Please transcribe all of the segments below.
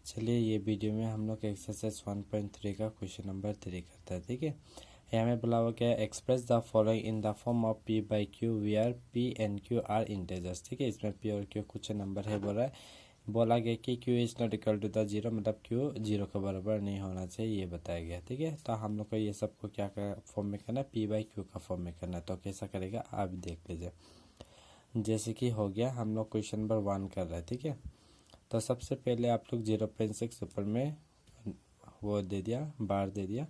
चलिए ये वीडियो में हम लोग एक्सरसाइज 1.3 का क्वेश्चन नंबर 3 करता है। ठीक है, यहाँ में बोला हुआ क्या है, express the following in the form of P by Q where P and Q are integers. ठीक है, इसमें पी और क्यू कुछ नंबर है बोला गया कि Q is not equal to the zero, मतलब क्यू जीरो के बराबर नहीं होना चाहिए, ये बताया गया। ठीक है, तो हम लोग को ये सबको क्या फॉर्म में करना है, पी बाई क्यू का फॉर्म में करना है। तो कैसा करेगा आप देख लीजिए। जैसे कि हो गया, हम लोग क्वेश्चन नंबर 1 कर रहे हैं। ठीक है, तो सबसे पहले आप लोग 0.6 ऊपर में वो दे दिया, बार दे दिया।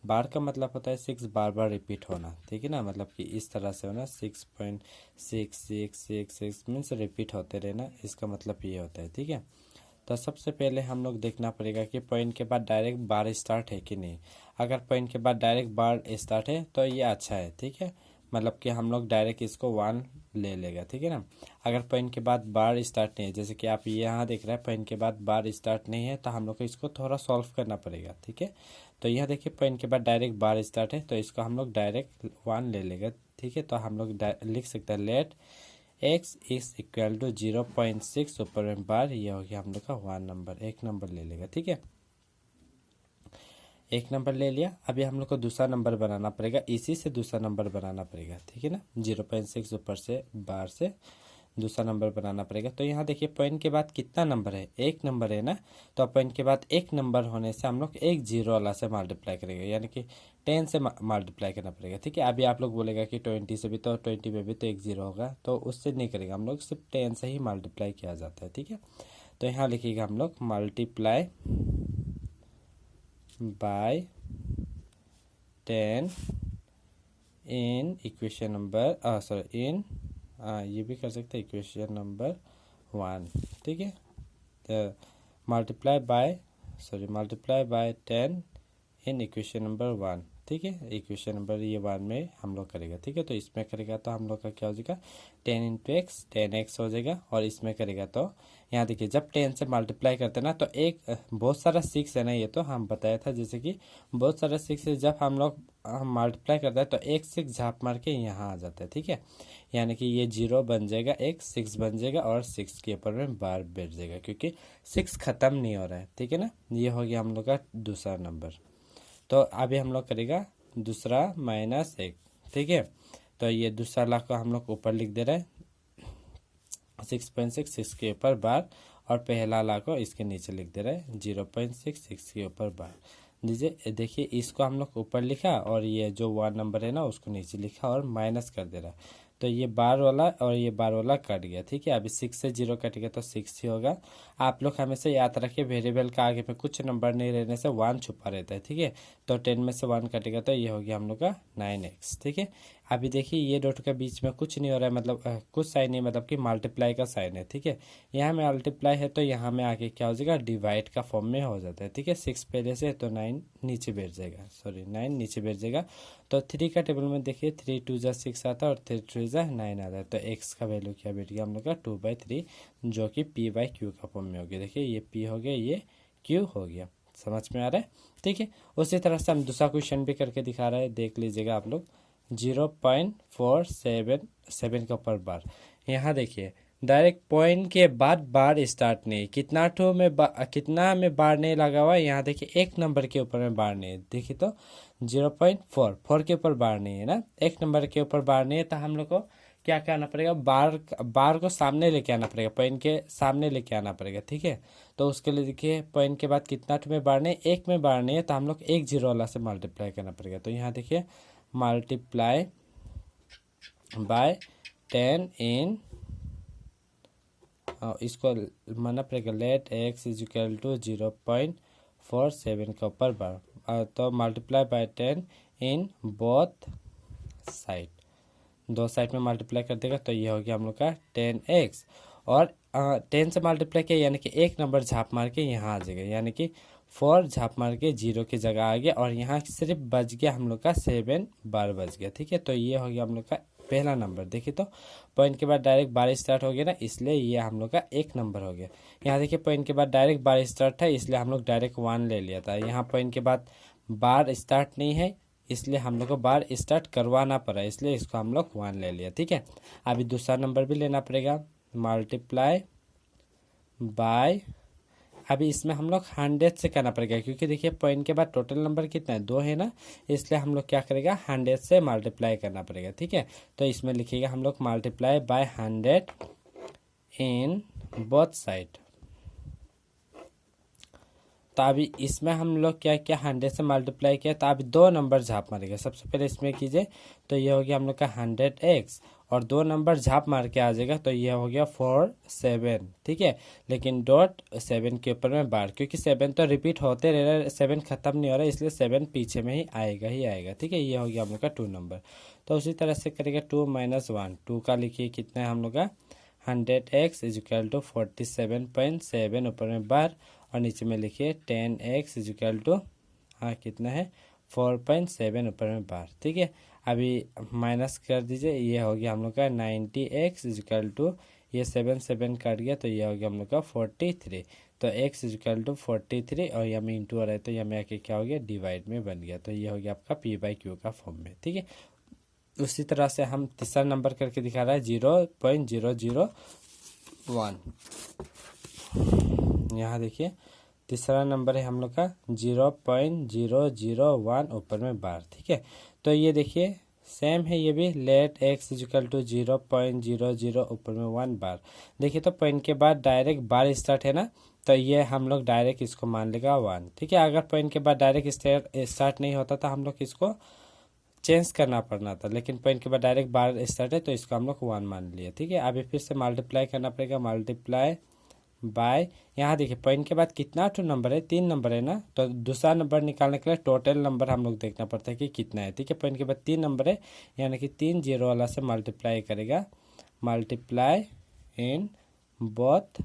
बार का मतलब होता है 6 बार बार रिपीट होना। ठीक है ना, मतलब कि इस तरह से होना 6.66666 मीन्स रिपीट होते रहना, इसका मतलब ये होता है। ठीक है, तो सबसे पहले हम लोग देखना पड़ेगा कि पॉइंट के बाद डायरेक्ट बार स्टार्ट है कि नहीं। अगर पॉइंट के बाद डायरेक्ट बार स्टार्ट है तो ये अच्छा है। ठीक है, मतलब कि हम लोग डायरेक्ट इसको 1 ले लेगा। ठीक है ना, अगर पॉइंट के बाद बार स्टार्ट नहीं है, जैसे कि आप यहाँ देख रहे हैं पॉइंट के बाद बार स्टार्ट नहीं है, तो हम लोग को इसको थोड़ा सॉल्व करना पड़ेगा। ठीक है, तो यहाँ देखिए पॉइंट के बाद डायरेक्ट बार स्टार्ट है, तो इसको हम लोग डायरेक्ट 1 ले लेगा। ठीक है, तो हम लोग लिख सकते हैं let x is equal to 0.6 ऊपर में बार, ये हो गया हम लोग का 1 नंबर, एक नंबर ले लेगा। ठीक है, एक नंबर ले लिया। अभी हम लोग को दूसरा नंबर बनाना पड़ेगा, इसी से दूसरा नंबर बनाना पड़ेगा। ठीक है ना, 0.6 ऊपर से बार से दूसरा नंबर बनाना पड़ेगा। तो यहाँ देखिए पॉइंट के बाद कितना नंबर है, एक नंबर है ना, तो पॉइंट के बाद एक नंबर होने से हम लोग एक जीरो वाला से मल्टीप्लाई करेंगे, यानी कि 10 से मल्टीप्लाई करना पड़ेगा। ठीक है, अभी आप लोग बोलेगा कि 20 से भी, तो 20 में भी तो एक जीरो होगा, तो उससे नहीं करेगा हम लोग, सिर्फ 10 से ही मल्टीप्लाई किया जाता है। ठीक है, तो यहाँ लिखिएगा हम लोग multiply by 10 in equation number sorry इन ये भी कर सकते हैं इक्वेशन नंबर 1। ठीक है, तो multiply by 10 in equation number 1। ठीक है, इक्वेशन नंबर ये 1 में हम लोग करेगा। ठीक है, तो इसमें करेगा तो हम लोग का क्या हो जाएगा, 10 इंटू एक्स 10x हो जाएगा। और इसमें करेगा तो यहाँ देखिए जब 10 से मल्टीप्लाई करते हैं ना, तो एक बहुत सारा 6 है ना, ये तो हम बताया था, जैसे कि बहुत सारा 6 है, जब हम लोग मल्टीप्लाई करते हैं तो एक 6 झाप मार के यहाँ आ जाता है। ठीक है, यानी कि ये 0 बन जाएगा, एक 6 बन जाएगा और 6 के ऊपर में बार बैठ जाएगा, क्योंकि 6 खत्म नहीं हो रहा है। ठीक है ना, ये हो गया हम लोग का दूसरा नंबर। तो अभी हम लोग करेगा दूसरा -1। ठीक है, तो ये दूसरा लाख को हम लोग ऊपर लिख दे रहे हैं 6.66 के ऊपर बार, और पहला लाख को इसके नीचे लिख दे रहे हैं 0.66 के ऊपर बार। दीजिए देखिए, इसको हम लोग ऊपर लिखा और ये जो 1 नंबर है ना उसको नीचे लिखा और माइनस कर दे रहा है, तो ये बार वाला और ये बार वाला कट गया। ठीक है, अभी 6 से 0 कट गया तो 6 ही होगा। आप लोग हमेशा याद रखिए वेरिएबल का आगे पे कुछ नंबर नहीं रहने से 1 छुपा रहता है। ठीक है, तो 10 में से 1 कटेगा तो ये हो गया हम लोग का 9x। ठीक है, अभी देखिए ये डॉट के बीच में कुछ नहीं हो रहा है, मतलब कुछ साइन नहीं, मतलब कि मल्टीप्लाई का साइन है। ठीक है, यहाँ में मल्टीप्लाई है तो यहाँ में आगे क्या हो जाएगा, डिवाइड का फॉर्म में हो जाता है। ठीक है, 6 पहले से तो 9 नीचे बैठ जाएगा, 9 नीचे बैठ जाएगा। तो 3 का टेबल में देखिए 3 2 जा 6 आता है और 3 3 जा 9 आता है, तो x का वैल्यू क्या बैठ गया हम लोग का 2/3, जो कि p बाई क्यू का फॉर्म में हो गया। देखिए ये p हो गया, ये q हो गया। समझ में आ रहा है। ठीक है, उसी तरह से हम दूसरा क्वेश्चन भी करके दिखा रहे हैं, देख लीजिएगा आप लोग। 0.477 के ऊपर बार, यहाँ देखिए डायरेक्ट पॉइंट के बाद बार स्टार्ट नहीं, कितना में बार नहीं लगा हुआ है, यहाँ देखिए एक नंबर के ऊपर में बार नहीं है। देखिए तो 0.4 के ऊपर बार नहीं है ना, एक नंबर के ऊपर बार नहीं है, तो हम लोग को क्या करना पड़ेगा, बार को सामने लेके आना पड़ेगा, पॉइंट के सामने लेके आना पड़ेगा। ठीक है, तो उसके लिए देखिए पॉइंट के बाद कितना में बार नहीं, एक में बार नहीं है, तो हम लोग एक जीरो वाला से मल्टीप्लाई करना पड़ेगा। तो यहाँ देखिए मल्टीप्लाई बाय 10 इन इसको मानना पड़ेगा let x is equal to 0.47 के ऊपर बार, तो multiply by 10 in both side, दो साइड में मल्टीप्लाई कर देगा, तो ये हो गया हम लोग का 10x, और 10 से मल्टीप्लाई किया यानी कि एक नंबर झाप मार के यहाँ आ जाएगा, यानी कि 4 झाप मार के 0 की जगह आ गया, और यहाँ सिर्फ बच गया हम लोग का 7 बार बच गया। ठीक है, तो ये हो गया हम लोग का पहला नंबर। देखिए तो पॉइंट के बाद डायरेक्ट बार स्टार्ट हो गया ना, इसलिए ये हम लोग का एक नंबर हो गया। यहाँ देखिए पॉइंट के बाद डायरेक्ट बार स्टार्ट था, इसलिए हम लोग डायरेक्ट 1 ले लिया था। यहाँ पॉइंट के बाद बार स्टार्ट नहीं है, इसलिए हम लोग को बार स्टार्ट करवाना पड़ा, इसलिए इसको हम लोग 1 ले लिया। ठीक है, अभी दूसरा नंबर भी लेना पड़ेगा, मल्टीप्लाई बाय अभी इसमें हम लोग 100 से करना पड़ेगा, क्योंकि देखिए पॉइंट के बाद टोटल नंबर कितना है, 2 है ना, इसलिए हम लोग क्या करेगा 100 से मल्टीप्लाई करना पड़ेगा। ठीक है, तो इसमें लिखिएगा हम लोग multiply by 100 in both side. तो अभी इसमें हम लोग क्या किया, 100 से मल्टीप्लाई किया, तो अभी 2 नंबर झाप मारेगा। सबसे पहले इसमें कीजिए, तो ये हो गया हम लोग का 100x, और 2 नंबर झाप मार के आ जाएगा, तो ये हो गया 47। ठीक है, लेकिन डॉट 7 के ऊपर में बार, क्योंकि 7 तो रिपीट होते रह रहा है, 7 खत्म नहीं हो रहा है, इसलिए 7 पीछे में ही आएगा। ठीक है, ये हो गया हम लोग का 2 नंबर। तो उसी तरह से करेगा 2 - 1, 2 का लिखिए कितना है हम लोग का 100x इजिकल टू 47.7 ऊपर में बार, और नीचे में लिखिए 10x इजिकल टू कितना है 4.7 ऊपर में बार। ठीक है, अभी माइनस कर दीजिए, ये हो गया हम लोग का 90x इजिकल टू, ये 7 कट गया, तो ये हो गया हम लोग का 43। तो x इजिकल टू 43, और यहाँ में इंटू आ रहा है, तो यहाँ में आके क्या हो गया डिवाइड में बन गया, तो ये हो गया आपका p/q का फॉर्म में। ठीक है, उसी तरह से हम तीसरा नंबर करके दिखा रहा है 0.001। यहाँ देखिए तीसरा नंबर है हम लोग का 0.001 ऊपर में बार। ठीक है, तो ये देखिए सेम है, ये भी लेट x इजिकल टू 0.00 ऊपर में 1 बार। देखिए तो पॉइंट के बाद डायरेक्ट बार स्टार्ट है ना, तो ये हम लोग डायरेक्ट इसको मान लेगा 1। ठीक है, अगर पॉइंट के बाद डायरेक्ट स्टार्ट नहीं होता तो हम लोग इसको चेंज करना पड़ना था, लेकिन पॉइंट के बाद डायरेक्ट बार स्टार्ट है, तो इसको हम लोग 1 मान लिया। ठीक है, अभी फिर से मल्टीप्लाई करना पड़ेगा, मल्टीप्लाई बाय, यहाँ देखिए पॉइंट के बाद कितना टू नंबर है, 3 नंबर है ना, तो दूसरा नंबर निकालने के लिए टोटल नंबर हम लोग देखना पड़ता है कि कितना है। ठीक है, पॉइंट के बाद 3 नंबर है, यानी कि 3 जीरो वाला से मल्टीप्लाई करेगा, मल्टीप्लाई इन बोथ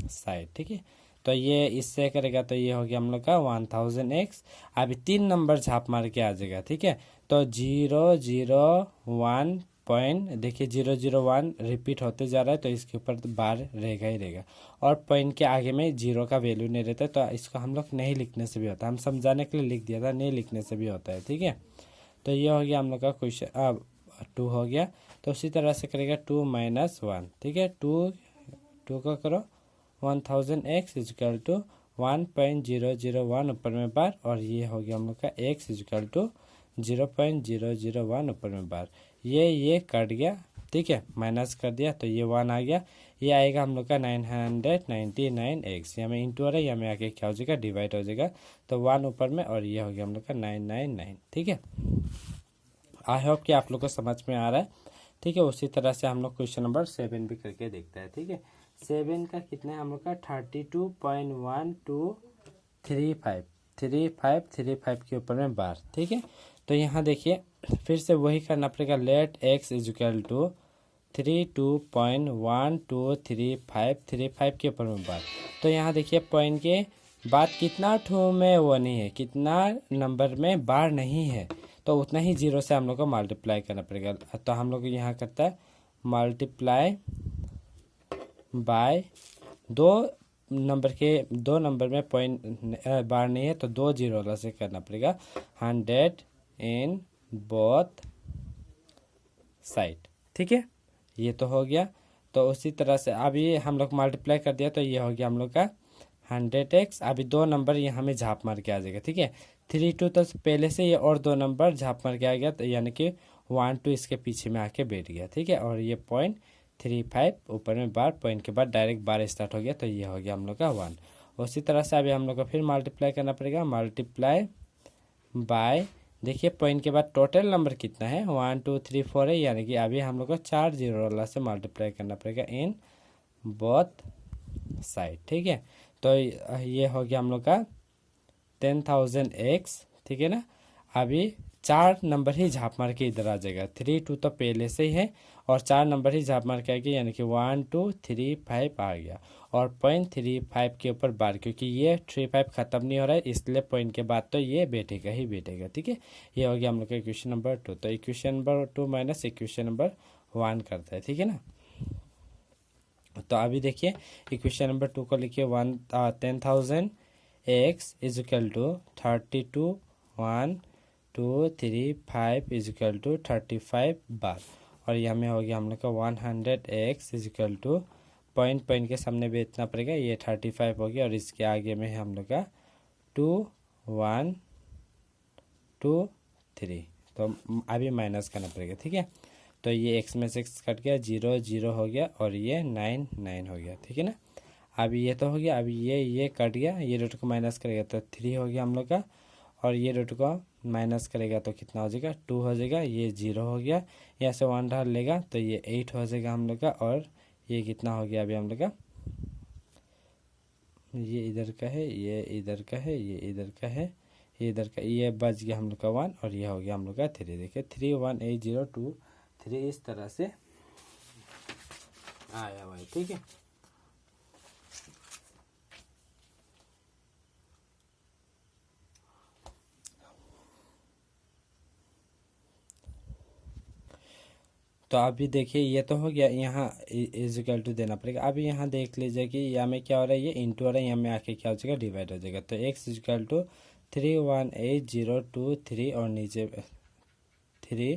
साइड। ठीक है, तो ये इससे करेगा, तो ये हो गया हम लोग का 1000x। अभी 3 नंबर झाप मार के आ जाएगा। ठीक है, तो 001 पॉइंट, देखिए 001 रिपीट होते जा रहा है, तो इसके ऊपर बार रहेगा ही रहेगा, और पॉइंट के आगे में 0 का वैल्यू नहीं रहता, तो इसको हम लोग नहीं लिखने से भी होता है, हम समझाने के लिए लिख दिया था, नहीं लिखने से भी होता है। ठीक है, तो ये हो गया हम लोग का क्वेश्चन, अब 2 हो गया, तो उसी तरह से करेगा 2 - 1। ठीक है, 2 का करो 1000x इजिकल टू 1.001 ऊपर में बार, और ये हो गया हम लोग का x इजिकल टू 0.001 ऊपर में बार। ये कट गया। ठीक है, माइनस कर दिया, तो ये 1 आ गया, ये आएगा हम लोग का 999x, यहाँ में इंटू आ रहा है, यहाँ में आके क्या हो जाएगा डिवाइड हो जाएगा, तो 1 ऊपर में, और ये हो गया हम लोग का 999। ठीक है, आई होप कि आप लोग को समझ में आ रहा है। ठीक है, उसी तरह से हम लोग क्वेश्चन नंबर 7 भी करके देखते हैं। ठीक है, 7 का कितना है हम लोग का 32.1235 के ऊपर में बार। ठीक है, तो यहाँ देखिए फिर से वही करना पड़ेगा, लेट x इजिकल टू 32.1235 के ऊपर में बार। तो यहाँ देखिए पॉइंट के बाद कितना ठो में वो नहीं है, कितना नंबर में बार नहीं है, तो उतना ही 0 से हम लोग को मल्टीप्लाई करना पड़ेगा। तो हम लोग यहाँ करता है मल्टीप्लाई बाय 2 नंबर में पॉइंट बार नहीं है, तो 2 जीरो वाला से करना पड़ेगा, 100 इन बोथ साइड। ठीक है, ये तो हो गया। तो उसी तरह से अभी हम लोग मल्टीप्लाई कर दिया, तो ये हो गया हम लोग का 100x। अभी 2 नंबर यहाँ में झाप मार के आ जाएगा। ठीक है, 3 2 तो पहले से ये और 2 नंबर झाप मार के आ गया, तो यानी कि 1 2 इसके पीछे में आके बैठ गया। ठीक है, और ये 0.35 ऊपर में बार, पॉइंट के बाद डायरेक्ट बार स्टार्ट हो गया, तो ये हो गया हम लोग का 1। उसी तरह से अभी हम लोग को फिर मल्टीप्लाई करना पड़ेगा, मल्टीप्लाई बाय, देखिए पॉइंट के बाद टोटल नंबर कितना है 1 2 3 4 है, यानी कि अभी हम लोग को 4 जीरो वाला से मल्टीप्लाई करना पड़ेगा इन बोथ साइड। ठीक है, तो ये हो गया हम लोग का 10,000x। ठीक है ना, अभी 4 नंबर ही झाप मार के इधर आ जाएगा, 3 2 तो पहले से ही है, और 4 नंबर ही झाप मार के आएगी, यानी कि 1 2 3 5 आ गया, और 0.35 के ऊपर बार, क्योंकि ये 35 खत्म नहीं हो रहा है, इसलिए पॉइंट के बाद तो ये बैठेगा ही बैठेगा। ठीक है, ये हो गया हम लोग का इक्वेशन नंबर 2। तो equation number 2 minus equation number 1 करता है। ठीक है ना, तो अभी देखिए इक्वेशन नंबर 2 को लिखिए 10,000x equal to 32.1235 equal to 35 bar, और यहाँ में हो गया हम लोग का 100x इजिकल टू पॉइंट के सामने बेचना पड़ेगा, ये 35 हो गया और इसके आगे में है हम लोग का 2 1 2 3, तो अभी माइनस करना पड़ेगा। ठीक है, तो ये x में से x कट गया, 0 0 हो गया और ये 9 9 हो गया। ठीक है ना, अभी ये तो हो गया, अभी ये कट गया, ये रूट को माइनस करेगा तो 3 हो गया हम लोग का, और ये रूट को माइनस करेगा तो कितना हो जाएगा 2 हो जाएगा, ये 0 हो गया, यहाँ से 1 डाल लेगा तो ये 8 हो जाएगा हम लोग का, और ये कितना हो गया अभी हम लोग का, ये इधर का है, ये इधर का है, ये इधर का है, ये इधर का, ये बच गया हम लोग का 1 और ये हो गया हम लोग का 3। देखिए 3 1 8 0 2 3 इस तरह से आया हुआ है। ठीक है, तो अभी देखिए ये तो हो गया, यहाँ इजिकल टू देना पड़ेगा। अभी यहाँ देख लीजिए कि यहाँ में क्या हो रहा है, ये इंटू हो रहा है, यहाँ में आके क्या हो जाएगा डिवाइड हो जाएगा। तो x इजिकल टू 3 1 8 0 2 3 और नीचे 3